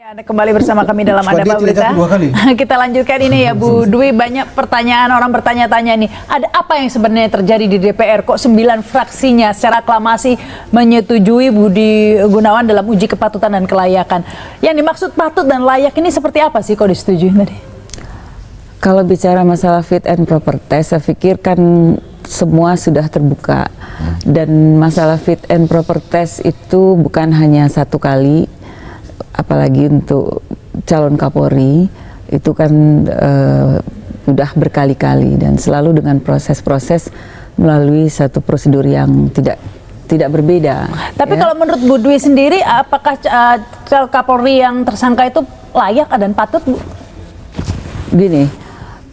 Anda kembali bersama kami dalam Ada Apa Berita. Kita lanjutkan ini ya Bu Dwi, banyak pertanyaan orang bertanya-tanya nih. Ada apa yang sebenarnya terjadi di DPR? Kok 9 fraksinya secara aklamasi menyetujui Budi Gunawan dalam uji kepatutan dan kelayakan? Yang dimaksud patut dan layak ini seperti apa sih kok disetujui tadi? Kalau bicara masalah fit and proper test, saya pikir kan semua sudah terbuka. Dan masalah fit and proper test itu bukan hanya satu kali, apalagi untuk calon Kapolri itu kan udah berkali-kali dan selalu dengan proses-proses melalui satu prosedur yang tidak berbeda. Tapi ya. Kalau menurut Bu Dwi sendiri, apakah calon Kapolri yang tersangka itu layak dan patut, Bu? Gini,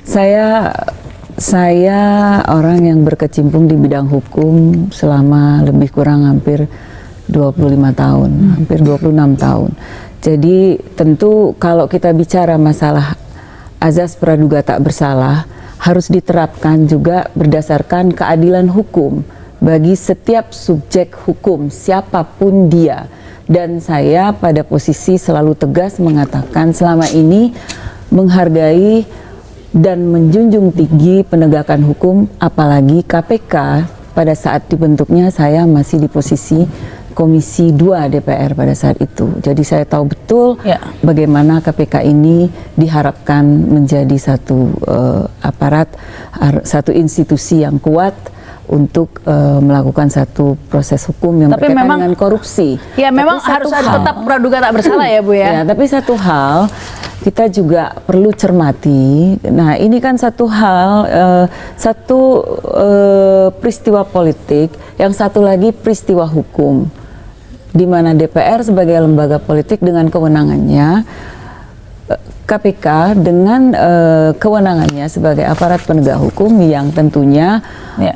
saya orang yang berkecimpung di bidang hukum selama lebih kurang hampir 25 tahun, hampir 26 tahun. Jadi tentu kalau kita bicara masalah azas praduga tak bersalah harus diterapkan juga berdasarkan keadilan hukum bagi setiap subjek hukum siapapun dia. Dan saya pada posisi selalu tegas mengatakan selama ini menghargai dan menjunjung tinggi penegakan hukum, apalagi KPK pada saat dibentuknya saya masih di posisi Komisi 2 DPR pada saat itu. Jadi saya tahu betul bagaimana KPK ini diharapkan menjadi satu aparat, satu institusi yang kuat untuk melakukan satu proses hukum yang berkaitan dengan korupsi. Ya, memang harus tetap praduga tak bersalah ya Bu ya. Ya, tapi satu hal kita juga perlu cermati. Nah, ini kan satu hal, peristiwa politik, yang satu lagi peristiwa hukum, di mana DPR sebagai lembaga politik dengan kewenangannya, KPK dengan kewenangannya sebagai aparat penegak hukum yang tentunya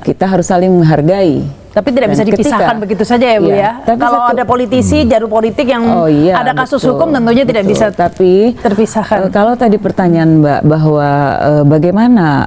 kita harus saling menghargai. Tapi tidak bisa dipisahkan begitu saja ya Bu ya. Kalau ada politisi, jalur politik yang ada kasus hukum tentunya tidak bisa terpisahkan. Kalau tadi pertanyaan Mbak bahwa bagaimana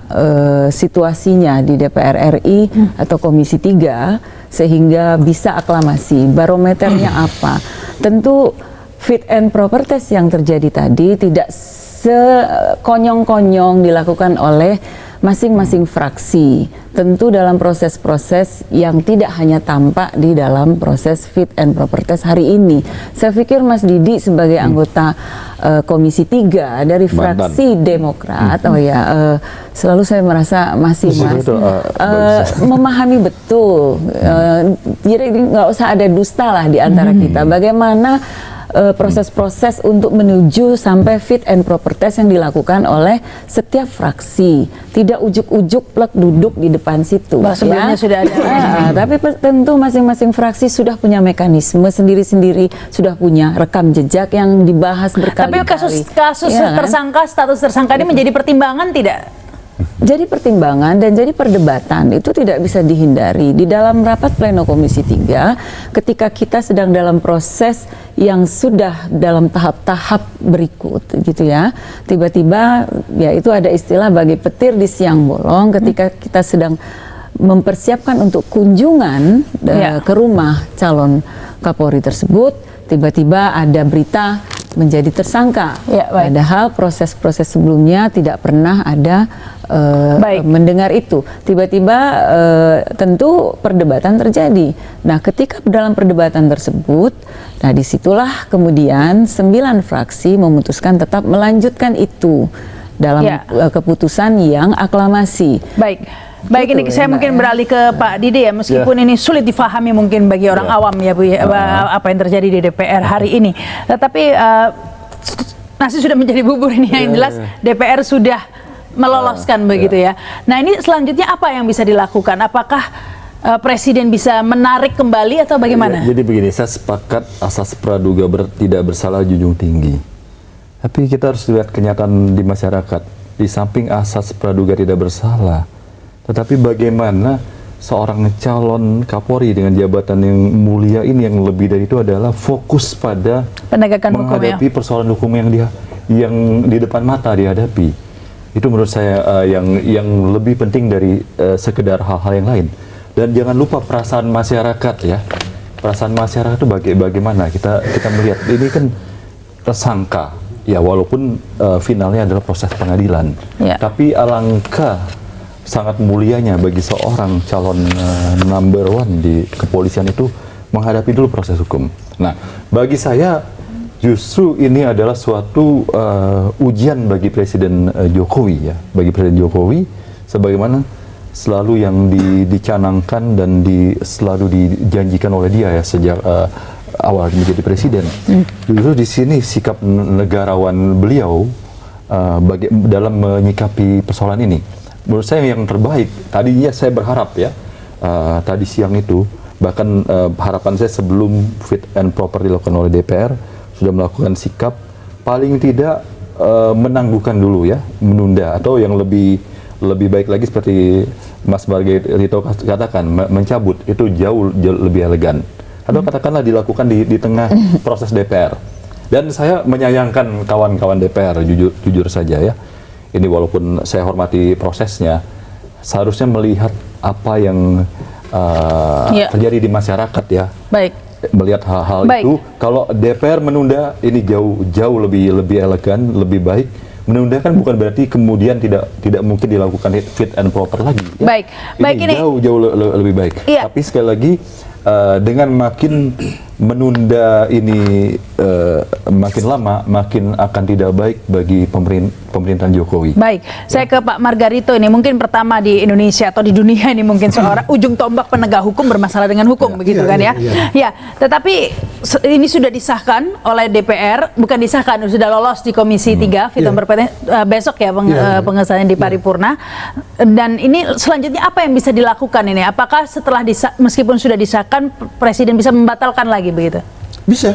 situasinya di DPR RI atau Komisi 3 sehingga bisa aklamasi, barometernya apa? Tentu fit and proper test yang terjadi tadi tidak sekonyong-konyong dilakukan oleh masing-masing fraksi. Tentu dalam proses-proses yang tidak hanya tampak di dalam proses fit and proper test hari ini. Saya pikir Mas Didi sebagai anggota Komisi 3 dari fraksi Demokrat, selalu saya merasa masih memahami betul. Jadi nggak usah ada dusta lah di antara kita. Bagaimana proses-proses untuk menuju sampai fit and proper test yang dilakukan oleh setiap fraksi, tidak ujuk-ujuk plek duduk di depan situ. Sebelumnya sudah ada. Tapi tentu masing-masing fraksi sudah punya mekanisme sendiri-sendiri, sudah punya rekam jejak yang dibahas berkali-kali. Tapi kasus tersangka, status tersangka ini menjadi pertimbangan tidak? Jadi pertimbangan dan jadi perdebatan itu tidak bisa dihindari. Di dalam rapat pleno Komisi 3, ketika kita sedang dalam proses yang sudah dalam tahap-tahap berikut gitu ya, tiba-tiba ya itu ada istilah bagi petir di siang bolong, ketika kita sedang mempersiapkan untuk kunjungan ke rumah calon Kapolri tersebut, tiba-tiba ada berita menjadi tersangka. Padahal proses-proses sebelumnya tidak pernah ada mendengar itu. Tiba-tiba tentu perdebatan terjadi. Nah, ketika dalam perdebatan tersebut, nah disitulah kemudian 9 fraksi memutuskan tetap melanjutkan itu dalam keputusan yang aklamasi. Baik, ini saya mungkin beralih ke Pak Didi ya, meskipun ini sulit difahami mungkin bagi orang awam ya Bu ya, apa yang terjadi di DPR hari ini. Tetapi nasi sudah menjadi bubur ini, yang jelas DPR sudah meloloskan begitu ya. Nah, ini selanjutnya apa yang bisa dilakukan? Apakah Presiden bisa menarik kembali atau bagaimana? Jadi begini, saya sepakat asas praduga tidak bersalah junjung tinggi. Tapi kita harus lihat kenyataan di masyarakat. Di samping asas praduga tidak bersalah, tetapi bagaimana seorang calon Kapolri dengan jabatan yang mulia ini, yang lebih dari itu adalah fokus pada penegakan menghadapi persoalan hukum yang di depan mata dihadapi. Itu menurut saya yang lebih penting dari sekedar hal-hal yang lain. Dan jangan lupa perasaan masyarakat ya. Perasaan masyarakat itu bagaimana kita melihat ini kan tersangka, ya walaupun finalnya adalah proses pengadilan, tapi alangkah sangat mulianya bagi seorang calon number one di kepolisian itu menghadapi dulu proses hukum. Nah, bagi saya justru ini adalah suatu ujian bagi Presiden Jokowi, ya, bagi Presiden Jokowi, sebagaimana selalu yang dicanangkan dan selalu dijanjikan oleh dia ya sejak awal menjadi presiden. Justru di sini sikap negarawan beliau dalam menyikapi persoalan ini, menurut saya yang terbaik. Tadinya saya berharap ya, tadi siang itu, bahkan harapan saya sebelum fit and proper dilakukan oleh DPR, sudah melakukan sikap paling tidak menangguhkan dulu ya, menunda, atau yang lebih baik lagi seperti Mas Margarito katakan, mencabut, itu jauh lebih elegan. Atau katakanlah dilakukan di tengah proses DPR. Dan saya menyayangkan kawan-kawan DPR, jujur saja ya, ini walaupun saya hormati prosesnya, seharusnya melihat apa yang terjadi di masyarakat ya. Baik. Melihat hal-hal itu, kalau DPR menunda, ini jauh lebih elegan, lebih baik. Menunda kan bukan berarti kemudian tidak mungkin dilakukan fit and proper lagi. Ya. Baik ini jauh lebih baik. Iya. Tapi sekali lagi, dengan makin menunda ini makin lama, makin akan tidak baik bagi pemerintahan Jokowi. Baik, saya ke Pak Margarito ini, mungkin pertama di Indonesia atau di dunia ini mungkin seorang ujung tombak penegak hukum bermasalah dengan hukum, begitu kan ya? Ya, tetapi ini sudah disahkan oleh DPR, bukan disahkan, sudah lolos di Komisi 3, fit and proper besok ya pengesahan di paripurna. Dan ini selanjutnya apa yang bisa dilakukan ini? Apakah setelah meskipun sudah disahkan, Presiden bisa membatalkan lagi begitu? Bisa.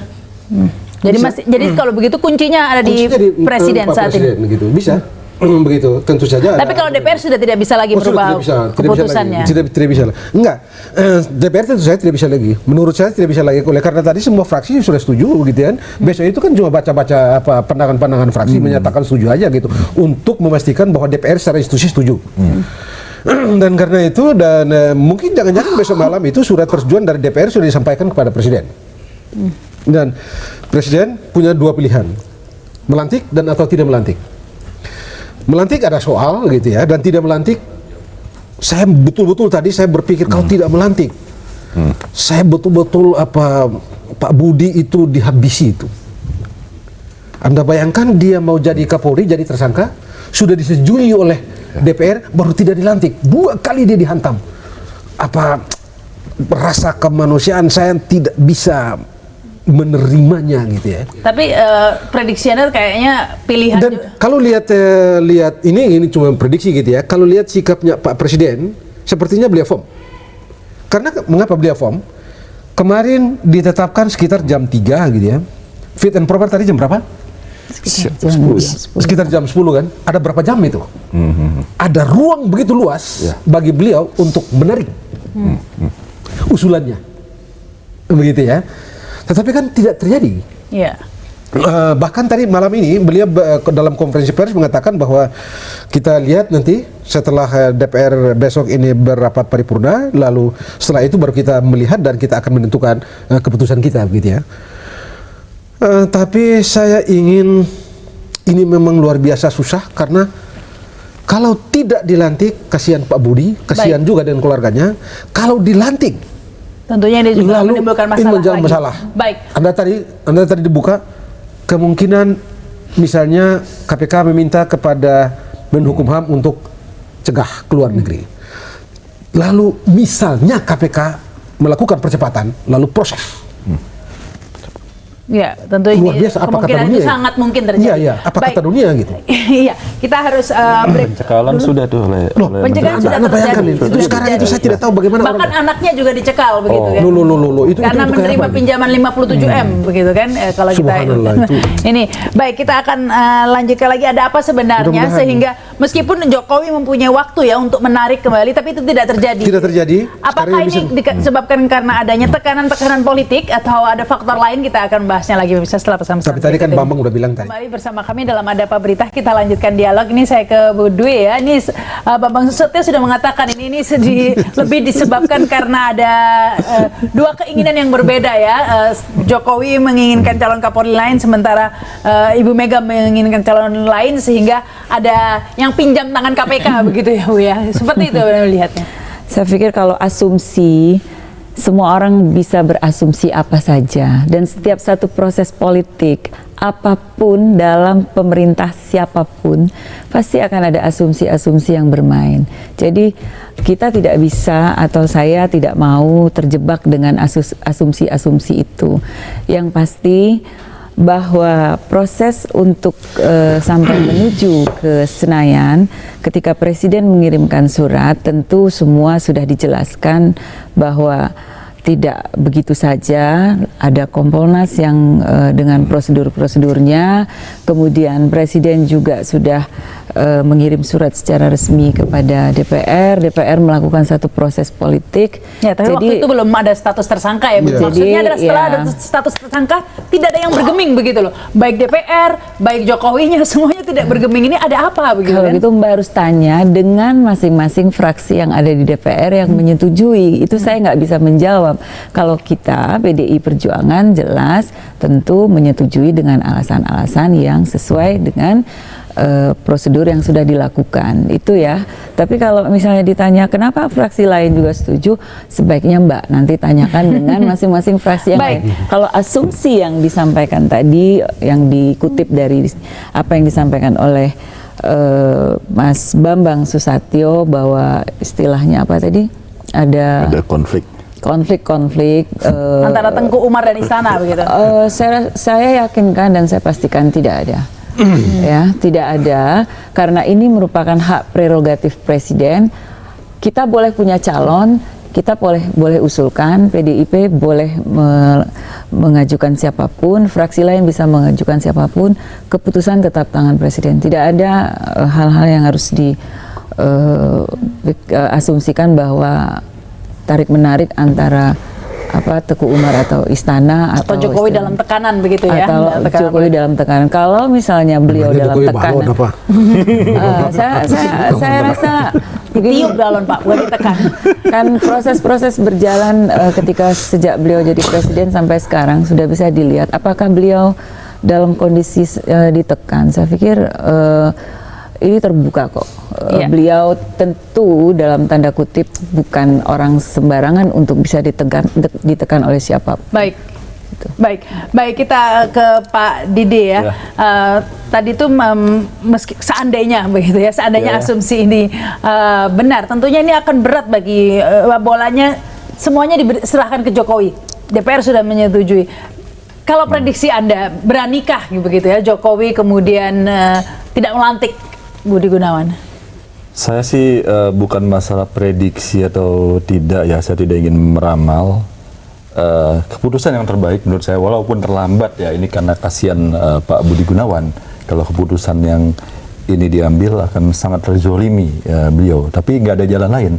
Jadi kalau begitu kuncinya ada di Presiden saat ini. Begitu. Bisa. Begitu. Tentu saja. Tapi kalau DPR sudah tidak bisa lagi berubah keputusannya. Tidak bisa lagi. Enggak. DPR tentu saja tidak bisa lagi. Menurut saya tidak bisa lagi. Oleh karena tadi semua fraksi sudah setuju, gitu kan. Besok itu kan cuma baca-baca pandangan-pandangan fraksi menyatakan setuju aja gitu, untuk memastikan bahwa DPR secara institusi setuju. Dan karena itu, mungkin jangan-jangan besok malam itu surat persetujuan dari DPR sudah disampaikan kepada Presiden. Dan Presiden punya dua pilihan, melantik dan atau tidak melantik. Melantik ada soal gitu ya, dan tidak melantik, saya betul-betul tadi saya berpikir kalau tidak melantik, saya betul-betul Pak Budi itu dihabisi itu. Anda bayangkan dia mau jadi Kapolri, jadi tersangka, sudah disetujui oleh DPR, baru tidak dilantik. 2 kali dia dihantam. Rasa kemanusiaan saya tidak bisa menerimanya gitu ya. Tapi prediksinya kayaknya pilihan. Dan kalau lihat ini cuma prediksi gitu ya. Kalau lihat sikapnya Pak Presiden, sepertinya beliau firm. Karena mengapa beliau firm? Kemarin ditetapkan sekitar jam 3 gitu ya. Fit and proper tadi jam berapa? Sekitar jam 10 kan? Ada berapa jam itu? Ada ruang begitu luas bagi beliau untuk menarik usulannya, begitu ya. Tetapi kan tidak terjadi. Bahkan tadi malam ini beliau dalam konferensi pers mengatakan bahwa kita lihat nanti setelah DPR besok ini berapat paripurna, lalu setelah itu baru kita melihat dan kita akan menentukan keputusan kita, begitu ya. Tapi saya ingin, ini memang luar biasa susah, karena kalau tidak dilantik, kasihan Pak Budi, kasihan juga dengan keluarganya. Kalau dilantik, tentunya ini juga lalu menimbulkan masalah. Baik. Anda tadi dibuka kemungkinan misalnya KPK meminta kepada Menhukumham untuk cegah keluar negeri. Lalu misalnya KPK melakukan percepatan, lalu proses. Ya, tentu ini kemungkinan itu sangat mungkin terjadi. Iya, apa kata dunia gitu. Iya, kita harus break. Pencekalan sudah tuh oleh pencekalan sudah terjadi. Itu sekarang itu saya tidak tahu bagaimana. Bahkan anaknya juga dicekal begitu kan. Itu karena menerima pinjaman 57M begitu kan, kalau kita ini. Baik, kita akan lanjutkan lagi ada apa sebenarnya sehingga meskipun Jokowi mempunyai waktu ya untuk menarik kembali, tapi itu tidak terjadi. Tidak terjadi. Apakah ini disebabkan karena adanya tekanan-tekanan politik atau ada faktor lain, kita akan bahas bahasnya lagi bisa setelah pesan-pesan. Tapi tadi kan Bambang udah bilang tadi. Kembali bersama kami dalam Ada Apa Berita, kita lanjutkan dialog. Ini saya ke Bu Dwi ya. Ini Bambang Susatyo sudah mengatakan ini lebih disebabkan karena ada dua keinginan yang berbeda ya. Jokowi menginginkan calon Kapolri lain, sementara Ibu Mega menginginkan calon lain, sehingga ada yang pinjam tangan KPK begitu ya Bu ya. Seperti itu melihatnya. Saya pikir kalau asumsi, semua orang bisa berasumsi apa saja, dan setiap satu proses politik apapun dalam pemerintah siapapun pasti akan ada asumsi-asumsi yang bermain. Jadi kita tidak bisa, atau saya tidak mau terjebak dengan asumsi-asumsi itu. Yang pasti bahwa proses untuk sampai menuju ke Senayan, ketika Presiden mengirimkan surat, tentu semua sudah dijelaskan bahwa tidak begitu saja, ada Kompolnas yang dengan prosedur-prosedurnya, kemudian Presiden juga sudah mengirim surat secara resmi kepada DPR, DPR melakukan satu proses politik. Ya, tapi waktu itu belum ada status tersangka ya, Bu. Maksudnya adalah setelah ada status tersangka, tidak ada yang bergeming begitu loh. Baik DPR, baik Jokowinya, semuanya tidak bergeming. Ini ada apa begitu? Kalau gitu Mbak harus tanya dengan masing-masing fraksi yang ada di DPR yang menyetujui. Itu saya nggak bisa menjawab. Kalau kita PDI Perjuangan jelas tentu menyetujui dengan alasan-alasan yang sesuai dengan prosedur yang sudah dilakukan itu ya. Tapi kalau misalnya ditanya kenapa fraksi lain juga setuju, sebaiknya Mbak nanti tanyakan dengan masing-masing fraksi yang lain. Kalau asumsi yang disampaikan tadi, yang dikutip dari apa yang disampaikan oleh Mas Bambang Susatyo, bahwa istilahnya apa tadi, ada konflik antara Tengku Umar dan istana begitu. Saya yakinkan dan saya pastikan tidak ada. Ya, tidak ada, karena ini merupakan hak prerogatif Presiden. Kita boleh punya calon, kita boleh usulkan, PDIP boleh mengajukan siapapun, fraksi lain bisa mengajukan siapapun, keputusan tetap tangan Presiden. Tidak ada hal-hal yang harus diasumsikan bahwa tarik-menarik antara Teguh Umar atau istana atau Jokowi dalam tekanan begitu ya, atau Jokowi dalam tekanan. Kalau misalnya beliau dalam tekanan, saya rasa tiup galon Pak, bukan ditekan. Kan proses-proses berjalan ketika sejak beliau jadi presiden sampai sekarang sudah bisa dilihat apakah beliau dalam kondisi ditekan. Saya pikir ini terbuka kok. Beliau tentu dalam tanda kutip bukan orang sembarangan untuk bisa ditekan oleh siapa. Baik, kita ke Pak Didi ya. Tadi itu meski seandainya begitu ya, seandainya asumsi ini benar, tentunya ini akan berat bagi bolanya semuanya diserahkan ke Jokowi. DPR sudah menyetujui. Kalau prediksi Anda, beranikah begitu ya Jokowi kemudian tidak melantik Budi Gunawan? Saya sih bukan masalah prediksi atau tidak ya, saya tidak ingin meramal. Keputusan yang terbaik menurut saya, walaupun terlambat ya, ini karena kasihan Pak Budi Gunawan. Kalau keputusan yang ini diambil akan sangat terzolimi beliau. Tapi nggak ada jalan lain.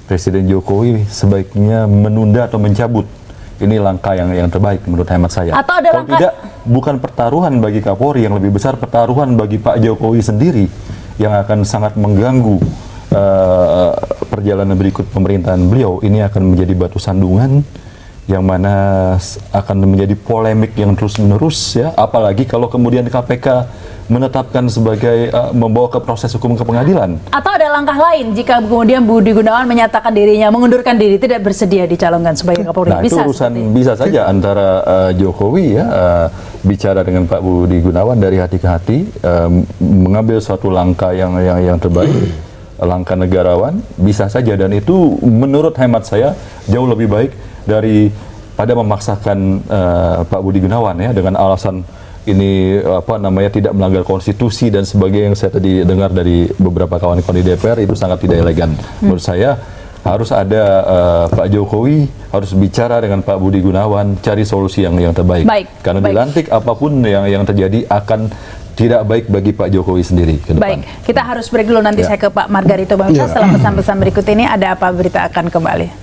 Presiden Jokowi sebaiknya menunda atau mencabut. Ini langkah yang terbaik menurut hemat saya. Atau ada kalau tidak, bukan pertaruhan bagi Kapolri, yang lebih besar pertaruhan bagi Pak Jokowi sendiri, yang akan sangat mengganggu perjalanan berikut pemerintahan beliau. Ini akan menjadi batu sandungan yang mana akan menjadi polemik yang terus-menerus ya, apalagi kalau kemudian KPK menetapkan sebagai membawa ke proses hukum ke pengadilan. Atau ada langkah lain jika kemudian Budi Gunawan menyatakan dirinya mengundurkan diri, tidak bersedia dicalonkan sebagai Kapolri. Nah, itu urusan bisa saja antara Jokowi ya bicara dengan Pak Budi Gunawan dari hati ke hati, mengambil suatu langkah yang terbaik, langkah negarawan, bisa saja, dan itu menurut hemat saya jauh lebih baik daripada memaksakan Pak Budi Gunawan ya dengan alasan ini tidak melanggar konstitusi dan sebagainya yang saya tadi dengar dari beberapa kawan-kawan di DPR. Itu sangat tidak elegan. Menurut saya harus ada Pak Jokowi harus bicara dengan Pak Budi Gunawan, cari solusi yang terbaik. Karena dilantik apapun yang terjadi akan tidak baik bagi Pak Jokowi sendiri ke depan. Baik, kita harus break dulu, nanti saya ke Pak Margarito Bangsa. Setelah pesan-pesan berikut ini, Ada Apa Berita akan kembali.